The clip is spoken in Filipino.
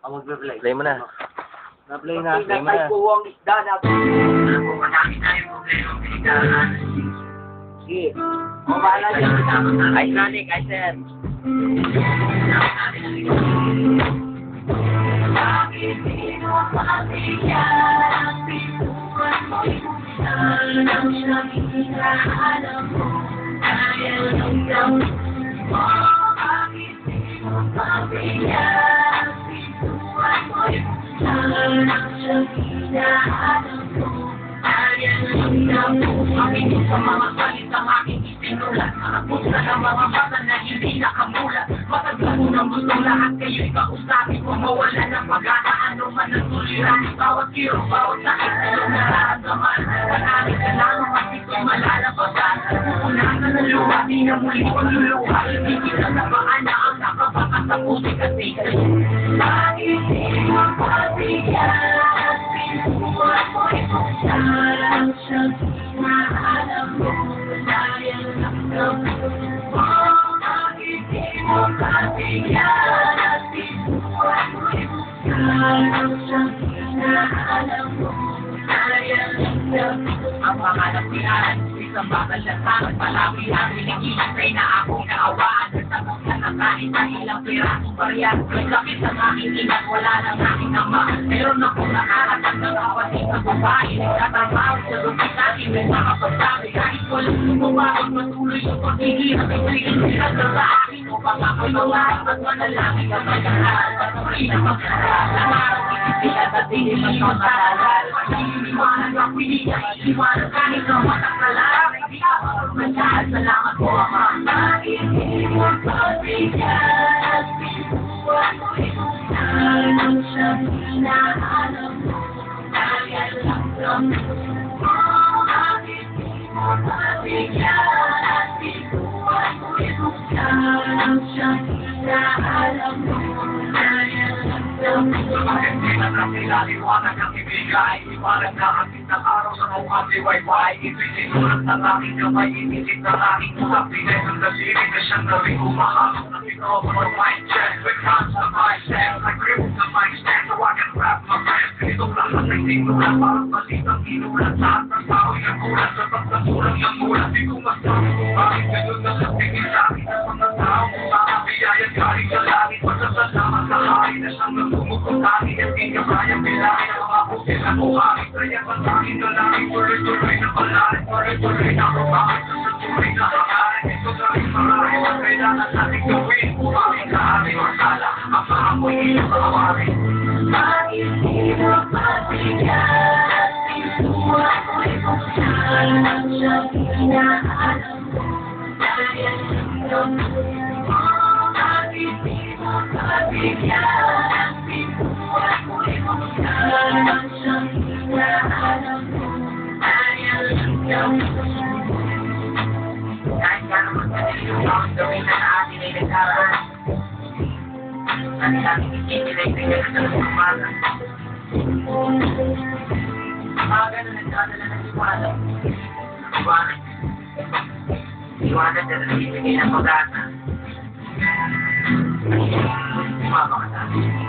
Mag-play. Play mo na. Na-play na. Play mo na. Puwang isda na. Sige. O, bahala dyan. Ay, Sonic, ay, sir. Bakit di mo mabigyan ang pintuan mo'y buksan ang siyang hinahanap mo dahil hanggang mo. Bakit di mo mabigyan ang pintuan mo'y buksan ang siyang hinahanap mo dahil hanggang mo. Makinig sa mga salitang aking isinulat, pusa ng mga bata na hindi nakamulat. Matagal mo ng gusto lahat kayo'y kausapin kung mawala ng pag-asa, ano man ang suliranin. Bawat kiro, bawat sakit na yung nararamdaman. Pag-alit ka lang, masiko'y malalabasan. Pupunasan ng luha, di na muli pagluluha. Hindi ka na baan na ang nakabakas sa puti kasi kayo. Bakit di mo pagbigyan at pintuan mo'y buksan ang siyang hinahanap mo dahil hanggang mo. Bakit di mo pagbigyan at pintuan mo'y buksan ang siyang hinahanap mo dahil hanggang mo. Ang pangarap niyan, isang bakal na sangat palawi ang hinihinintay na ako naawaan. Nagtapos na ng kahit na ilang pirasong baryan. May sakit ang aking ingat, wala ng aking ama. Meron akong nakaratang ng kapatid na babae. Nagtatrabaho sa lupit akin, may mga pagsabi. Kahit walang sumabawag, matuloy ang paghihirap. Ibigin sila sa akin upang ako'y mawarap at manalangin ang pag-aaral. Patuloy na mag-aaral. Ang araw itisila at hindi mag-aaral. Iiwanan ako, hindi niya iiwanan kahit na matakalan. Hindi ako magmahal, salamat po Ama. Bakit di mo pagbigyan at pintuan mo'y buksan ang siyang hinahanap mo dahil hanggang mo. Bakit di mo pagbigyan at pintuan mo'y buksan ang siyang hinahanap mo dahil hanggang mo. Bakit di na nakilaliwanag ang ibigay? Iwanag na ang isang araw sa mukha si Wi-Fi. Ipisinulat ng aking kamay, inisip ng aking utak. Pinay ng daliri na siyang gawing umahasok ng microphone. Mic check, with hands on my step. Nag-grip na mic stand, so I can rap my rap. Itong lahat ay sinulat, parang malitang inulat. Lahat ng tao'y nagulat, sa pagkasulang ng mulat. Di ko masabi kung bakit ganun na sa tingin sa akin ng mga tao. Kung mga biyayang galing sa langit, pasasalamat sa hari na siyang nagumukong tangin. At di niya kayang bilahin ang mga pusin na buhay. Kaya pantangin na langit, tuloy-tuloy na palarin. Tuloy-tuloy na kumakas sa tuloy na hangarin. Ito na rin marami na kailangan natin gawin. Kumaming sa ating masala, ang maamoy iyong kawarin. Bakit di mo pagbigyan at pintuan mo'y buksan ang siyang hinahanap mo dahil hanggang mo. Bakit di mo pagbigyan at pintuan mo'y buksan ang siyang hinahanap mo dahil hanggang mo. Kahit ka naman kanilong ang gawin na sa atin ay nagkaraan. Ang daming itinilay na sa umaga. Umaga na nagdadala ng liwanag. Liwanag. Liwanag na nagbibigay ng pag-asa. Umama ka sa akin.